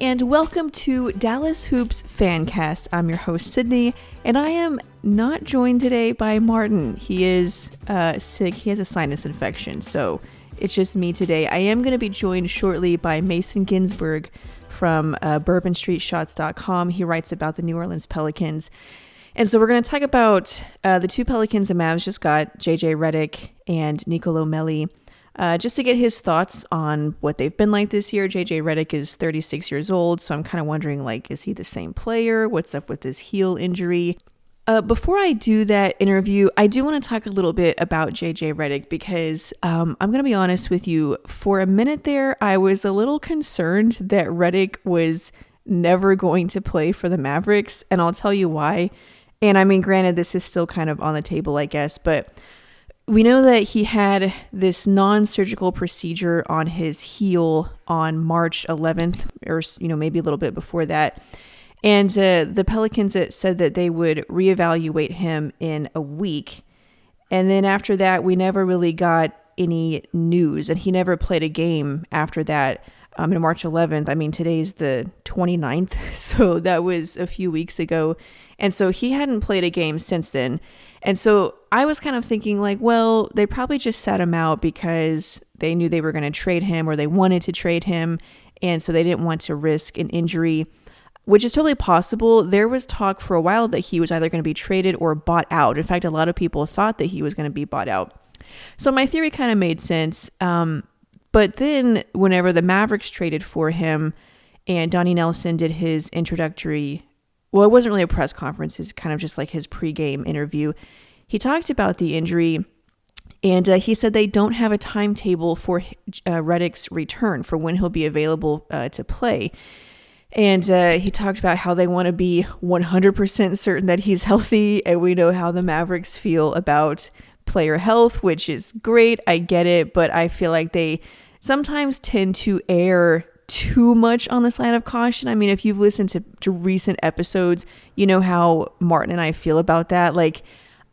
and welcome to Dallas Hoops Fancast. I'm your host, Sydney, and I am not joined today by Martin. He is sick. He has a sinus infection, so it's just me today. I am going to be joined shortly by Mason Ginsberg from bourbonstreetshots.com. He writes about the New Orleans Pelicans. And so we're going to talk about the two Pelicans the Mavs just got, JJ Redick and Nicolo Melli. Just to get his thoughts on what they've been like this year. JJ Redick is 36 years old, so I'm kind of wondering, is he the same player? What's up with his heel injury? Before I do that interview, I do want to talk a little bit about JJ Redick because I'm going to be honest with you. For a minute there, I was a little concerned that Redick was never going to play for the Mavericks, and I'll tell you why. And I mean, granted, this is still kind of on the table, I guess, but we know that he had this non-surgical procedure on his heel on March 11th, or maybe a little bit before that. And the Pelicans said that they would reevaluate him in a week. And then after that, we never really got any news, and he never played a game after that. On March 11th, I mean, today's the 29th, so that was a few weeks ago. And so he hadn't played a game since then. And so I was kind of thinking well, they probably just sat him out because they knew they were going to trade him, or they wanted to trade him. And so they didn't want to risk an injury, which is totally possible. There was talk for a while that he was either going to be traded or bought out. In fact, a lot of people thought that he was going to be bought out. So my theory kind of made sense. But then whenever the Mavericks traded for him and Donnie Nelson did his introductory, well, it wasn't really a press conference. It's kind of just like his pregame interview. He talked about the injury, and he said they don't have a timetable for Redick's return, for when he'll be available to play. And he talked about how they want to be 100% certain that he's healthy, and we know how the Mavericks feel about player health, which is great. I get it, but I feel like they sometimes tend to err too much on the side of caution. I mean, if you've listened to recent episodes, you know how Martin and I feel about that.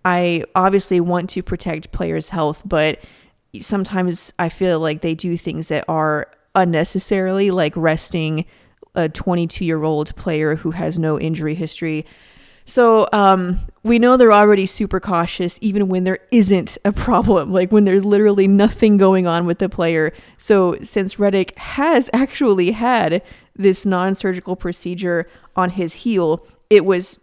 I obviously want to protect players' health, but sometimes I feel like they do things that are unnecessarily, like resting a 22-year-old player who has no injury history. So we know they're already super cautious, even when there isn't a problem, when there's literally nothing going on with the player. So since Redick has actually had this non-surgical procedure on his heel, it was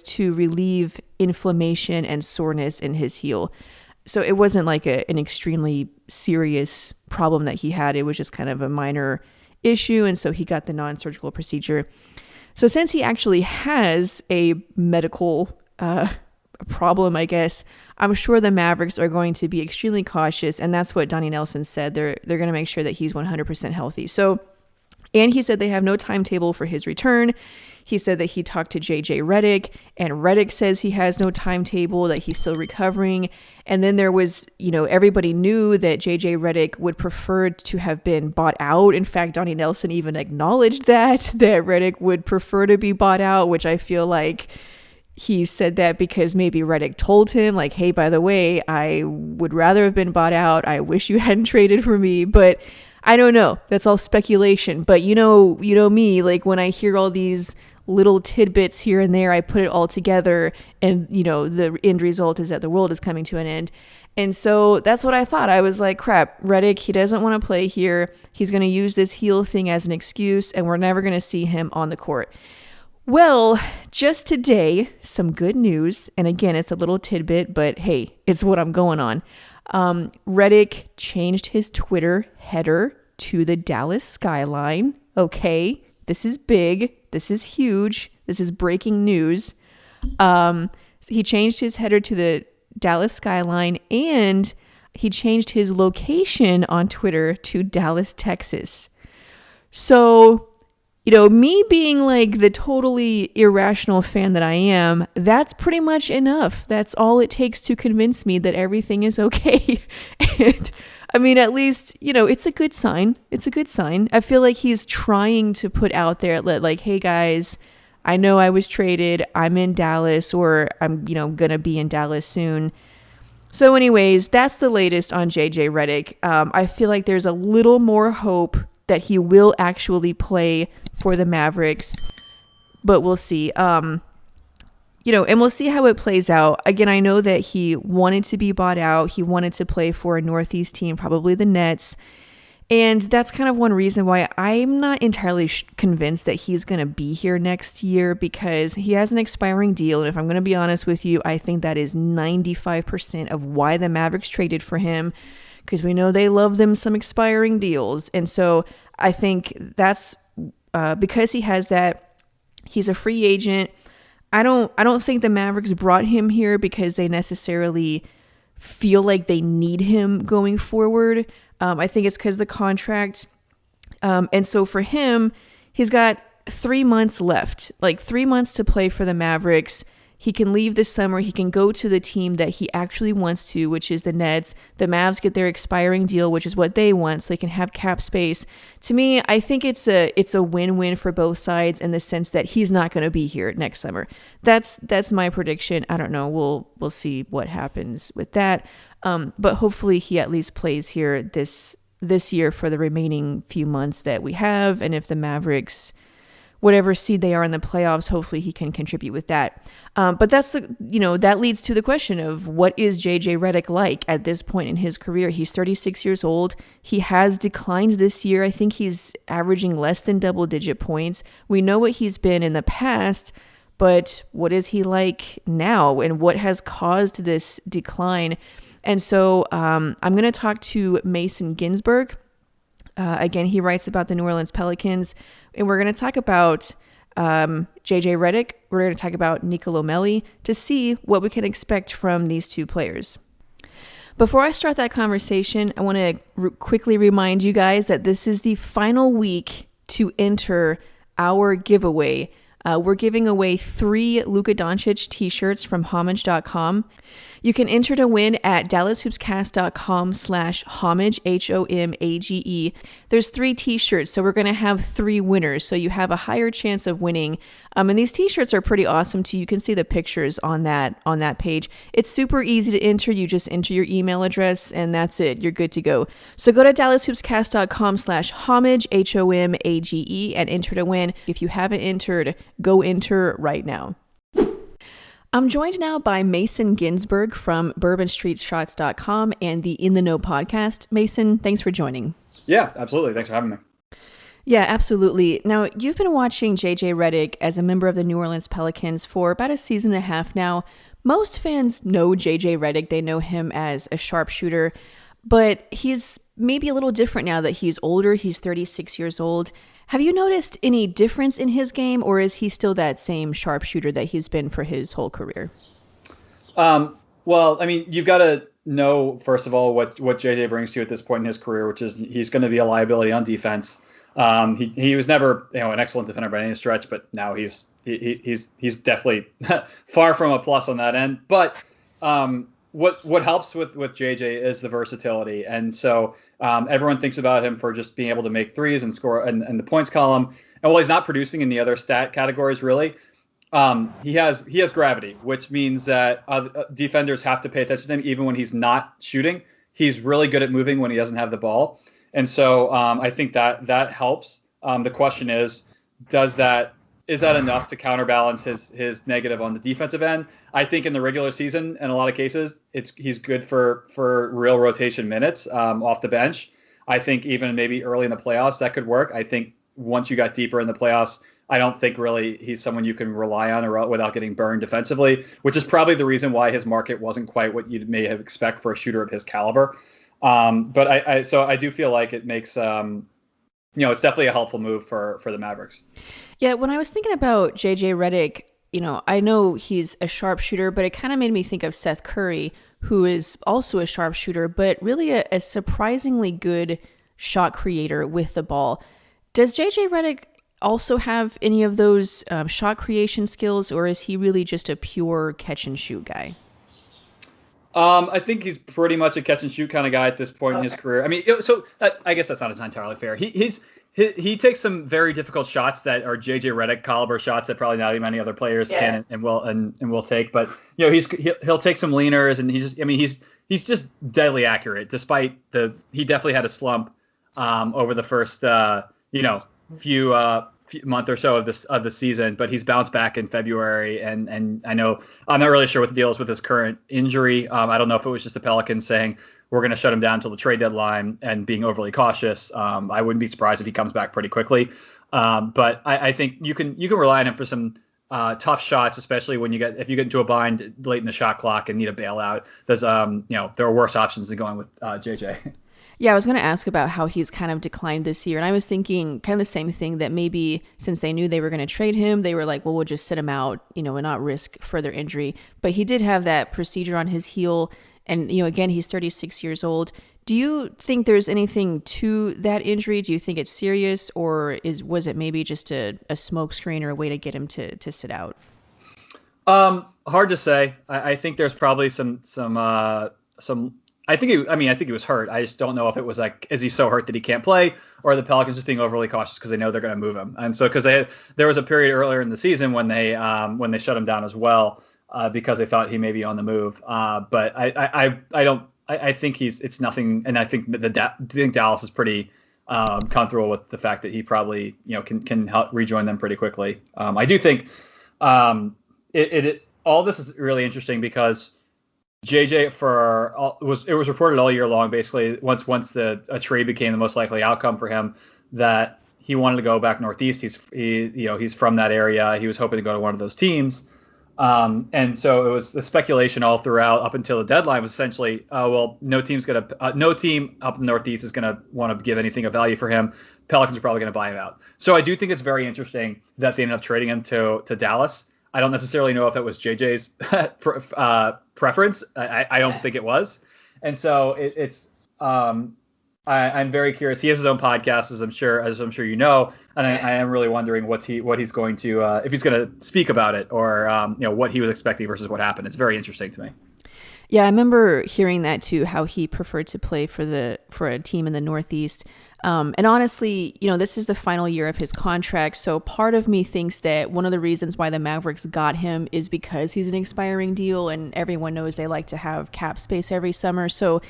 to relieve inflammation and soreness in his heel. So it wasn't an extremely serious problem that he had. It was just kind of a minor issue. And so he got the non-surgical procedure. So since he actually has a medical problem, I guess, I'm sure the Mavericks are going to be extremely cautious. And that's what Donnie Nelson said. They're going to make sure that he's 100% healthy. So, and he said they have no timetable for his return. He said that he talked to JJ Redick, and Redick says he has no timetable, that he's still recovering. And then there was, everybody knew that JJ Redick would prefer to have been bought out. In fact, Donnie Nelson even acknowledged that Redick would prefer to be bought out, which I feel like he said that because maybe Redick told him, hey, by the way, I would rather have been bought out. I wish you hadn't traded for me, but I don't know. That's all speculation. But you know me, when I hear all these little tidbits here and there, I put it all together, and the end result is that the world is coming to an end. And so that's what I thought. I was like, crap, Redick, he doesn't want to play here. He's going to use this heel thing as an excuse, and we're never going to see him on the court. Well, just today, some good news. And again, it's a little tidbit, but hey, it's what I'm going on. Redick changed his Twitter header to the Dallas skyline. Okay, this is big. This is huge. This is breaking news. He changed his header to the Dallas skyline, and he changed his location on Twitter to Dallas, Texas. So, me being the totally irrational fan that I am, that's pretty much enough. That's all it takes to convince me that everything is okay. And I mean, at least, it's a good sign. It's a good sign. I feel like he's trying to put out there hey guys, I know I was traded. I'm in Dallas, or I'm, going to be in Dallas soon. So anyways, that's the latest on JJ Redick. I feel like there's a little more hope that he will actually play for the Mavericks, but we'll see. And we'll see how it plays out. Again, I know that he wanted to be bought out. He wanted to play for a Northeast team, probably the Nets. And that's kind of one reason why I'm not entirely convinced that he's going to be here next year, because he has an expiring deal. And if I'm going to be honest with you, I think that is 95% of why the Mavericks traded for him, because we know they love them some expiring deals. And so I think that's because he has that, he's a free agent. I don't think the Mavericks brought him here because they necessarily feel like they need him going forward. I think it's because of the contract. And so for him, he's got 3 months left, like 3 months to play for the Mavericks. He can leave this summer. He can go to the team that he actually wants to, which is the Nets. The Mavs get their expiring deal, which is what they want, so they can have cap space. To me, I think it's a win-win for both sides in the sense that he's not going to be here next summer. That's my prediction. I don't know. We'll see what happens with that. But hopefully he at least plays here this year for the remaining few months that we have. And if the Mavericks, whatever seed they are in the playoffs, hopefully he can contribute with that. But that's that leads to the question of what is JJ Redick like at this point in his career? He's 36 years old. He has declined this year. I think he's averaging less than double-digit points. We know what he's been in the past, but what is he like now, and what has caused this decline? And so I'm going to talk to Mason Ginsberg. Again, he writes about the New Orleans Pelicans, and we're going to talk about JJ Redick. We're going to talk about Nicolo Melli to see what we can expect from these two players. Before I start that conversation, I want to quickly remind you guys that this is the final week to enter our giveaway. We're giving away 3 Luka Doncic t-shirts from homage.com. You can enter to win at dallashoopscast.com/homage, HOMAGE. There's 3 t-shirts, so we're going to have 3 winners, so you have a higher chance of winning. And these t-shirts are pretty awesome too. You can see the pictures on that page. It's super easy to enter. You just enter your email address and that's it. You're good to go. So go to dallashoopscast.com/homage, HOMAGE, and enter to win. If you haven't entered, go enter right now. I'm joined now by Mason Ginsberg from bourbonstreetshots.com and the In the Know podcast. Mason, thanks for joining. Yeah, absolutely. Thanks for having me. Yeah, absolutely. Now, you've been watching JJ Redick as a member of the New Orleans Pelicans for about a season and a half now. Most fans know JJ Redick. They know him as a sharpshooter, but he's maybe a little different now that he's older. He's 36 years old. Have you noticed any difference in his game, or is he still that same sharpshooter that he's been for his whole career? Well, I mean, you've got to know, first of all, what JJ brings to you at this point in his career, which is he's going to be a liability on defense. He was never an excellent defender by any stretch, but now he's definitely far from a plus on that end. But what helps with JJ is the versatility, and so everyone thinks about him for just being able to make threes and score in the points column. And while he's not producing in the other stat categories, really, he has gravity, which means that defenders have to pay attention to him even when he's not shooting. He's really good at moving when he doesn't have the ball, and so I think that helps. The question is that enough to counterbalance his negative on the defensive end? I think in the regular season, in a lot of cases, he's good for real rotation minutes off the bench. I think even maybe early in the playoffs that could work. I think once you got deeper in the playoffs, I don't think really he's someone you can rely on or without getting burned defensively, which is probably the reason why his market wasn't quite what you may have expect for a shooter of his caliber. But I do feel like it makes it's definitely a helpful move for the Mavericks. Yeah, when I was thinking about JJ Redick, I know he's a sharpshooter, but it kind of made me think of Seth Curry, who is also a sharpshooter, but really a surprisingly good shot creator with the ball. Does JJ Redick also have any of those shot creation skills, or is he really just a pure catch and shoot guy? I think he's pretty much a catch and shoot kind of guy at this point in his career. I mean, so I guess that's not entirely fair. He takes some very difficult shots that are JJ Redick caliber shots that probably not many other players can and will take. But he'll take some leaners, and he's just deadly accurate. Despite he definitely had a slump over the first few month or so of the season, but he's bounced back in February, and I know I'm not really sure what the deal is with his current injury. I don't know if it was just the Pelicans saying we're going to shut him down until the trade deadline and being overly cautious. I wouldn't be surprised if he comes back pretty quickly. But I think you can rely on him for some tough shots, especially if you get into a bind late in the shot clock and need a bailout. There's there are worse options than going with JJ. Yeah, I was going to ask about how he's kind of declined this year. And I was thinking kind of the same thing, that maybe since they knew they were going to trade him, they were like, well, we'll just sit him out, and not risk further injury. But he did have that procedure on his heel. And, again, he's 36 years old. Do you think there's anything to that injury? Do you think it's serious, or was it maybe just a smokescreen or a way to get him to sit out? Hard to say. I think there's probably some. I think he was hurt. I just don't know if it was like, is he so hurt that he can't play, or the Pelicans just being overly cautious because they know they're going to move him. And so because there was a period earlier in the season when they shut him down as well because they thought he may be on the move. But I think it's nothing. And I think Dallas is pretty comfortable with the fact that he probably can help rejoin them pretty quickly. I do think all this is really interesting because JJ it was reported all year long, basically once a trade became the most likely outcome for him, that he wanted to go back Northeast. He's from that area. He was hoping to go to one of those teams. And so it was the speculation all throughout up until the deadline was essentially, no team up in the Northeast is gonna want to give anything of value for him. Pelicans are probably gonna buy him out. So I do think it's very interesting that they ended up trading him to Dallas. I don't necessarily know if it was JJ's preference. I don't think it was. And so I'm very curious. He has his own podcast, as I'm sure you know, and I am really wondering what he's going to if he's going to speak about it, or what he was expecting versus what happened. It's very interesting to me. Yeah, I remember hearing that too, how he preferred to play for a team in the Northeast. And honestly, this is the final year of his contract. So part of me thinks that one of the reasons why the Mavericks got him is because he's an expiring deal, and everyone knows they like to have cap space every summer. So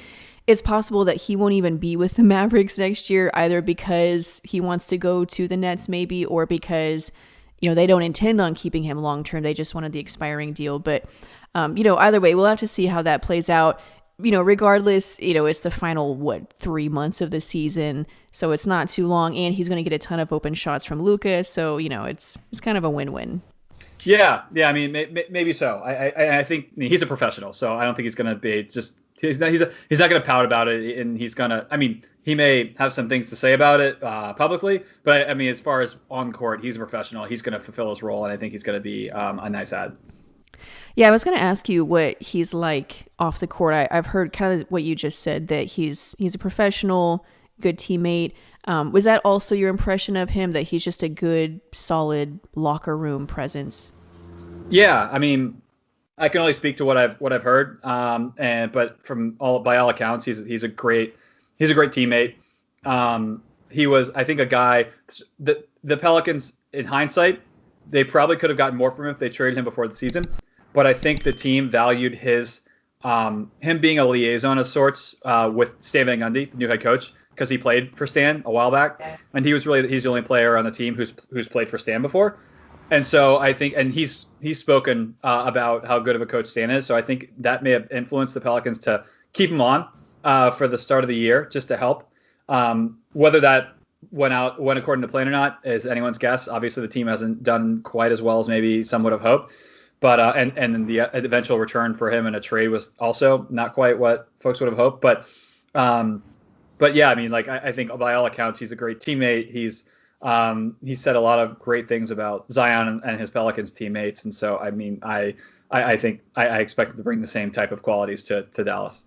it's possible that he won't even be with the Mavericks next year, either because he wants to go to the Nets maybe, or because, they don't intend on keeping him long term. They just wanted the expiring deal. But, either way, we'll have to see how that plays out. Regardless, it's the final, 3 months of the season. So it's not too long, and he's going to get a ton of open shots from Luka. So, it's kind of a win-win. Yeah. I mean, maybe so. I think he's a professional, so I don't think he's going to be just, he's not going to pout about it, and he's going to, he may have some things to say about it publicly, but as far as on court, he's a professional. He's going to fulfill his role, and I think he's going to be a nice add. Yeah, I was going to ask you what he's like off the court. I've heard kind of what you just said, that he's a professional, good teammate. Was that also your impression of him, that he's just a good, solid locker room presence? Yeah, I can only speak to what I've heard. But by all accounts, he's a great teammate. He was, I think, a guy that the Pelicans, in hindsight, they probably could have gotten more from him if they traded him before the season. But I think the team valued his him being a liaison of sorts with Stan Van Gundy, the new head coach, because he played for Stan a while back, and he's the only player on the team who's played for Stan before. And so I think, and he's spoken about how good of a coach Stan is. So I think that may have influenced the Pelicans to keep him on for the start of the year, just to help. Whether that went according to plan or not is anyone's guess. Obviously, the team hasn't done quite as well as maybe some would have hoped. But and then the eventual return for him in a trade was also not quite what folks would have hoped. But yeah, I think by all accounts, he's a great teammate. He said a lot of great things about Zion and his Pelicans teammates. And so, I think I expect him to bring the same type of qualities to Dallas.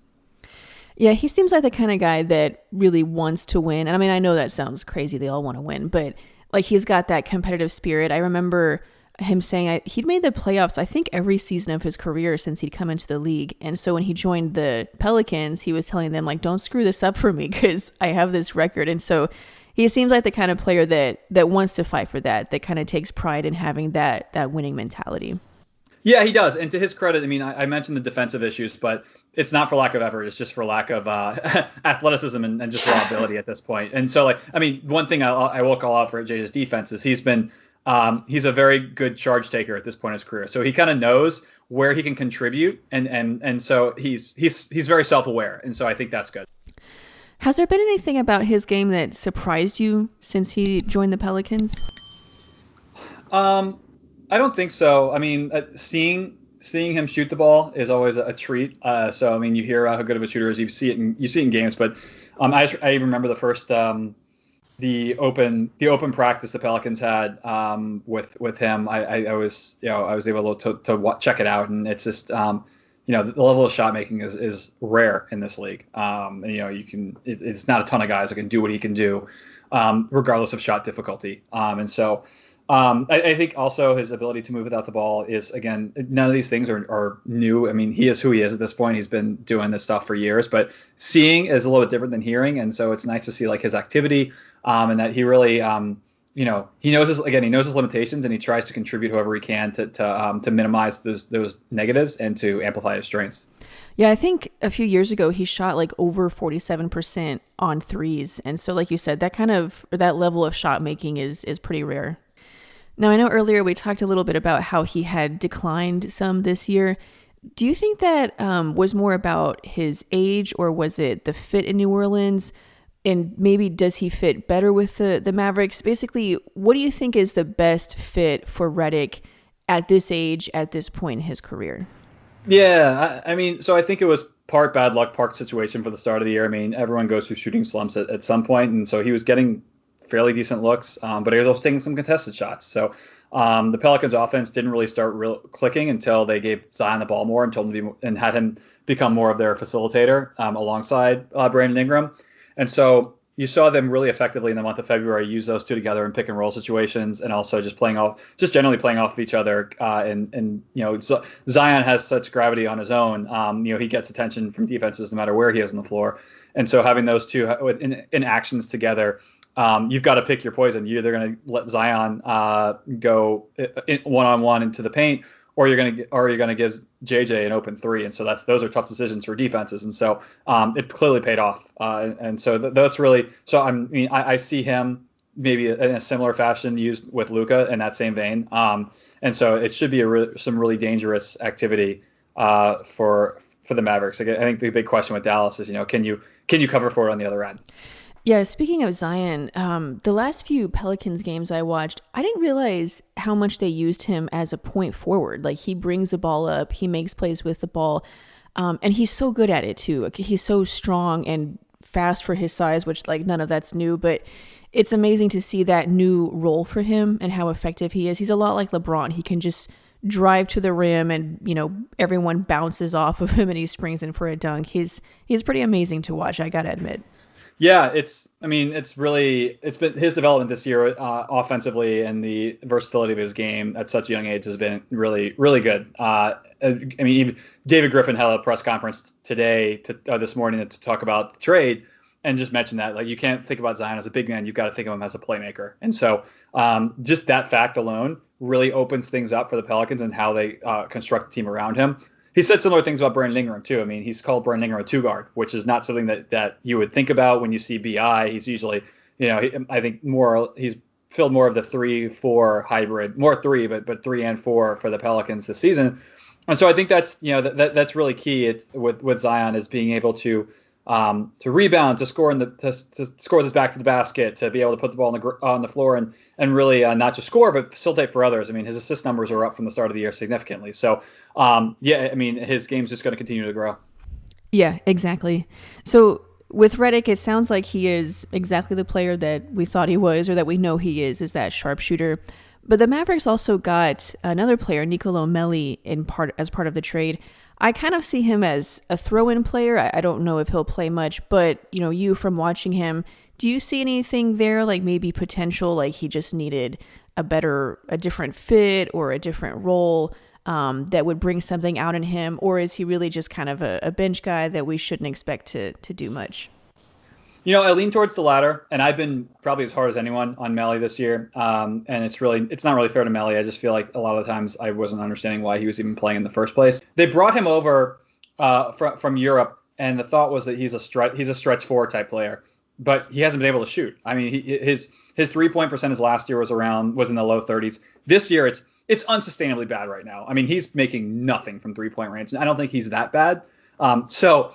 Yeah, he seems like the kind of guy that really wants to win. And I know that sounds crazy. They all want to win, but he's got that competitive spirit. I remember him saying he'd made the playoffs, I think, every season of his career since he'd come into the league. And so when he joined the Pelicans, he was telling them, don't screw this up for me because I have this record. And so he seems like the kind of player that wants to fight for that kind of takes pride in having that winning mentality. Yeah, he does. And to his credit, I mean, I mentioned the defensive issues, but it's not for lack of effort. It's just for lack of athleticism and just raw ability at this point. And so, like, I mean, one thing I will call out for JJ's defense is he's a very good charge taker at this point in his career. So he kind of knows where he can contribute, and so he's very self-aware. And so I think that's good. Has there been anything about his game that surprised you since he joined the Pelicans? I don't think so. I mean, seeing him shoot the ball is always a treat. So I mean, you hear how good of a shooter is. You see it in games. But I even remember the first the open practice the Pelicans had with him. I was able to check it out, and it's just the level of shot making is rare in this league. And, it's not a ton of guys that can do what he can do, regardless of shot difficulty. And so. I think also his ability to move without the ball is, again, none of these things are new. I mean, he is who he is at this point. He's been doing this stuff for years, but seeing is a little bit different than hearing. And so it's nice to see like his activity and that he really, he knows his limitations, and he tries to contribute however he can to minimize those negatives and to amplify his strengths. Yeah, I think a few years ago he shot like over 47% on threes. And so like you said, that level of shot making is pretty rare. Now, I know earlier we talked a little bit about how he had declined some this year. Do you think that was more about his age, or was it the fit in New Orleans? And maybe does he fit better with the Mavericks? Basically, what do you think is the best fit for Redick at this age, at this point in his career? Yeah, I mean, so I think it was part bad luck, part situation for the start of the year. I mean, everyone goes through shooting slumps at some point, and so he was getting fairly decent looks, but he was also taking some contested shots. So the Pelicans offense didn't really start clicking until they gave Zion the ball more and told him and had him become more of their facilitator alongside Brandon Ingram. And so you saw them really effectively in the month of February use those two together in pick and roll situations, and also just generally playing off of each other. So Zion has such gravity on his own. He gets attention from defenses no matter where he is on the floor. And so having those two in actions together, you've got to pick your poison. You're either going to let Zion go one-on-one into the paint, or you're going to give JJ an open three. And so those are tough decisions for defenses. And so it clearly paid off. And so that's really so. I see him maybe in a similar fashion used with Luka in that same vein. And so it should be some really dangerous activity for the Mavericks. I think the big question with Dallas is, can you cover for it on the other end? Yeah, speaking of Zion, the last few Pelicans games I watched, I didn't realize how much they used him as a point forward. Like, he brings the ball up, he makes plays with the ball, and he's so good at it too. He's so strong and fast for his size, which like none of that's new, but it's amazing to see that new role for him and how effective he is. He's a lot like LeBron. He can just drive to the rim and, everyone bounces off of him and he springs in for a dunk. He's pretty amazing to watch, I gotta admit. Yeah, it's been his development this year offensively, and the versatility of his game at such a young age has been really, really good. Even David Griffin held a press conference this morning to talk about the trade, and just mentioned that like you can't think about Zion as a big man, you've got to think of him as a playmaker. And so just that fact alone really opens things up for the Pelicans and how they construct the team around him. He said similar things about Brandon Ingram too. I mean, he's called Brandon Ingram a two guard, which is not something that you would think about when you see BI. He's usually, I think he's filled more of the 3-4 hybrid, more three, but 3 and 4 for the Pelicans this season. And so I think that's that's really key. It's with Zion is being able to rebound, to score to score this back to the basket, to be able to put the ball on the floor and really not just score but facilitate for others. I mean, his assist numbers are up from the start of the year significantly. So his game's just going to continue to grow. Yeah, exactly. So with Redick, it sounds like he is exactly the player that we thought he was, or that we know he is that sharpshooter. But the Mavericks also got another player, Nicolo Melli, as part of the trade. I kind of see him as a throw-in player. I don't know if he'll play much, but you from watching him, do you see anything there, like maybe potential, like he just needed a different fit or a different role that would bring something out in him, or is he really just kind of a bench guy that we shouldn't expect to do much? I lean towards the latter, and I've been probably as hard as anyone on Melli this year. And it's not really fair to Melli. I just feel like a lot of the times I wasn't understanding why he was even playing in the first place. They brought him over from Europe, and the thought was that he's a stretch four type player, but he hasn't been able to shoot. I mean, his 3-point percentage last year was in the low 30s. This year it's unsustainably bad right now. I mean, he's making nothing from 3-point range, and I don't think he's that bad. So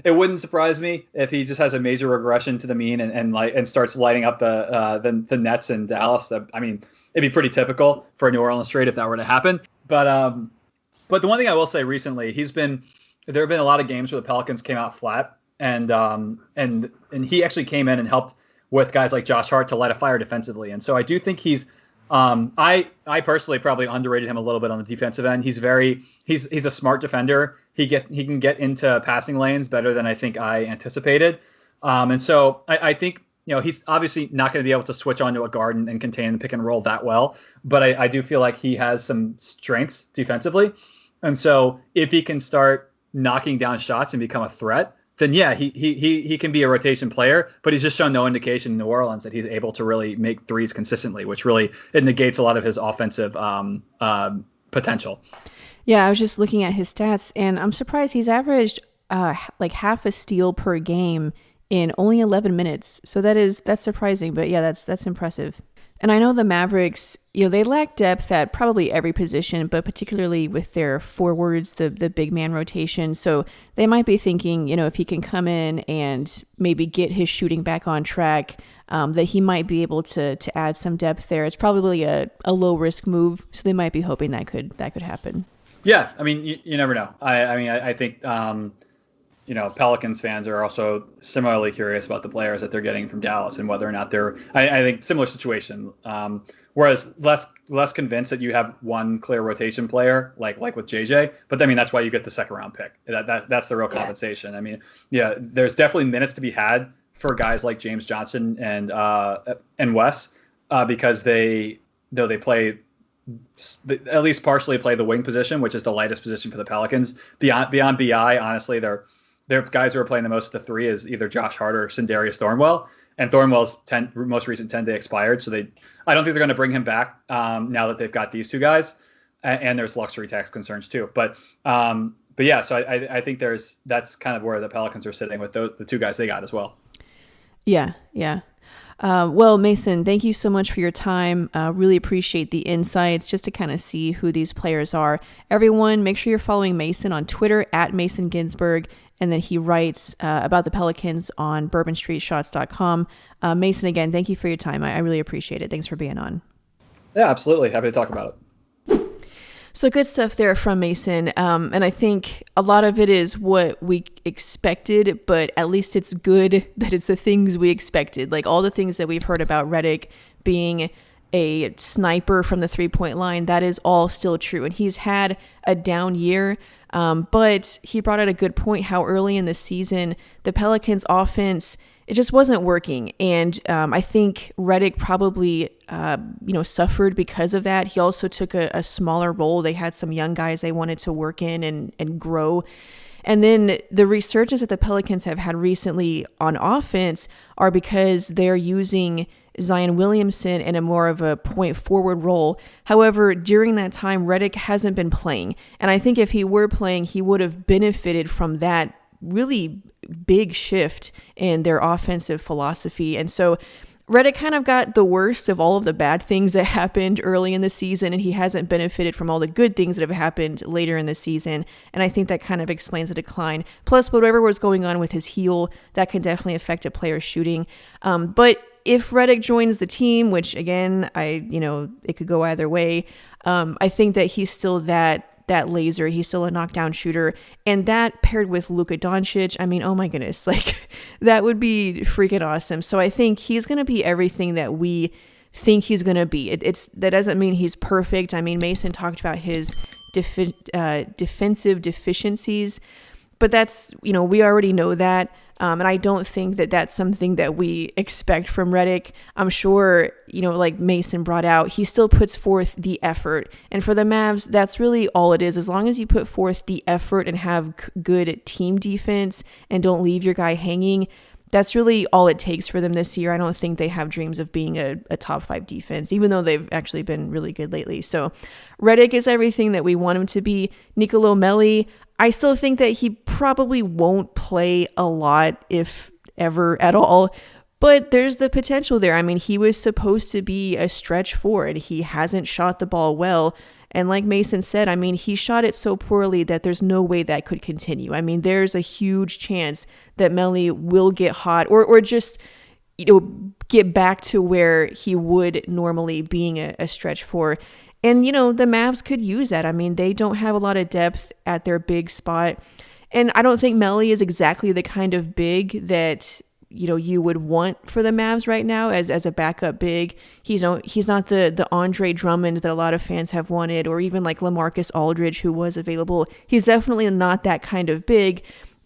it wouldn't surprise me if he just has a major regression to the mean and starts lighting up the Nets in Dallas. I mean, it'd be pretty typical for a New Orleans trade if that were to happen. But the one thing I will say recently, there have been a lot of games where the Pelicans came out flat, and he actually came in and helped with guys like Josh Hart to light a fire defensively. And so I do think he's I personally probably underrated him a little bit on the defensive end. He's a smart defender. He can get into passing lanes better than I think I anticipated. And so I think, he's obviously not going to be able to switch onto a guard and contain the pick and roll that well. But I do feel like he has some strengths defensively. And so if he can start knocking down shots and become a threat, then yeah, he can be a rotation player, but he's just shown no indication in New Orleans that he's able to really make threes consistently, which really it negates a lot of his offensive potential. Yeah, I was just looking at his stats, and I'm surprised he's averaged like half a steal per game in only 11 minutes. So that's surprising, but yeah, that's impressive. And I know the Mavericks, they lack depth at probably every position, but particularly with their forwards, the big man rotation. So they might be thinking, if he can come in and maybe get his shooting back on track, that he might be able to add some depth there. It's probably a low risk move, so they might be hoping that could happen. Yeah, I mean, you never know. I think Pelicans fans are also similarly curious about the players that they're getting from Dallas and whether or not I think similar situation. Whereas less convinced that you have one clear rotation player like with JJ, but I mean that's why you get the second round pick. That's the real compensation. I mean, yeah, there's definitely minutes to be had for guys like James Johnson and Wes because they play. At least partially play the wing position, which is the lightest position for the Pelicans. Beyond BI, honestly, they're guys who are playing the most of the three is either Josh Hart or Sindarius Thornwell. And Thornwell's most recent 10-day expired, so I don't think they're going to bring him back now that they've got these two guys. And there's luxury tax concerns too. But yeah, so I think that's kind of where the Pelicans are sitting with the two guys they got as well. Yeah. Well, Mason, thank you so much for your time. Really appreciate the insights just to kind of see who these players are. Everyone, make sure you're following Mason on Twitter at Mason Ginsberg. And then he writes about the Pelicans on bourbonstreetshots.com. Mason, again, thank you for your time. I really appreciate it. Thanks for being on. Yeah, absolutely. Happy to talk about it. So good stuff there from Mason. And I think a lot of it is what we expected, but at least it's good that it's the things we expected. Like all the things that we've heard about Redick being a sniper from the 3-point line, that is all still true. And he's had a down year, but he brought out a good point how early in the season, the Pelicans offense, it just wasn't working. And I think Redick probably, suffered because of that. He also took a smaller role. They had some young guys they wanted to work in and grow. And then the resurgence that the Pelicans have had recently on offense are because they're using Zion Williamson in a more of a point forward role. However, during that time, Redick hasn't been playing. And I think if he were playing, he would have benefited from that really big shift in their offensive philosophy. And so Redick kind of got the worst of all of the bad things that happened early in the season, and he hasn't benefited from all the good things that have happened later in the season. And I think that kind of explains the decline. Plus, whatever was going on with his heel, that can definitely affect a player's shooting. But if Redick joins the team, which again, it could go either way, I think that he's still that laser. He's still a knockdown shooter. And that paired with Luka Doncic, I mean, oh my goodness, like that would be freaking awesome. So I think he's going to be everything that we think he's going to be. That doesn't mean he's perfect. I mean, Mason talked about his defensive deficiencies, but that's, we already know that. And I don't think that that's something that we expect from Redick. I'm sure, like Mason brought out, he still puts forth the effort. And for the Mavs, that's really all it is. As long as you put forth the effort and have good team defense and don't leave your guy hanging, That's really all it takes for them this year. I don't think they have dreams of being a top 5 defense, even though they've actually been really good lately. So Redick is everything that we want him to be. Nicolo Melli, I still think that he probably won't play a lot, if ever at all. But there's the potential there. I mean, he was supposed to be a stretch forward. He hasn't shot the ball well. And like Mason said, I mean, he shot it so poorly that there's no way that could continue. I mean, there's a huge chance that Melli will get hot or just, get back to where he would normally being a stretch four. And, the Mavs could use that. I mean, they don't have a lot of depth at their big spot. And I don't think Melli is exactly the kind of big that you would want for the Mavs right now as a backup big. He's not the Andre Drummond that a lot of fans have wanted, or even like LaMarcus Aldridge, who was available. He's definitely not that kind of big,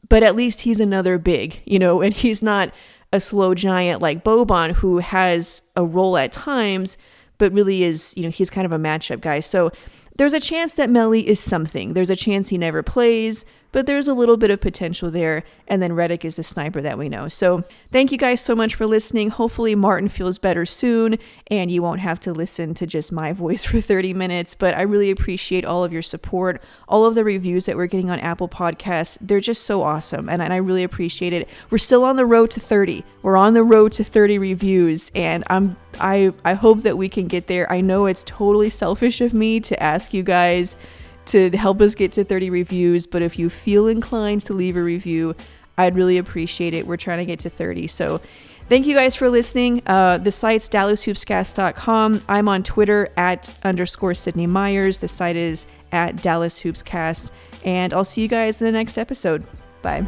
but at least he's another big, and he's not a slow giant like Boban, who has a role at times, but really is, he's kind of a matchup guy. So there's a chance that Melli is something. There's a chance he never plays, but there's a little bit of potential there. And then Redick is the sniper that we know. So thank you guys so much for listening. Hopefully Martin feels better soon and you won't have to listen to just my voice for 30 minutes. But I really appreciate all of your support, all of the reviews that we're getting on Apple Podcasts. They're just so awesome. And I really appreciate it. We're still on the road to 30. We're on the road to 30 reviews. And I hope that we can get there. I know it's totally selfish of me to ask you guys to help us get to 30 reviews, but if you feel inclined to leave a review, I'd really appreciate it. We're trying to get to 30. So thank you guys for listening. The site's DallasHoopsCast.com. I'm on Twitter @_Sydney Myers. The site is @DallasHoopsCast. And I'll see you guys in the next episode. Bye.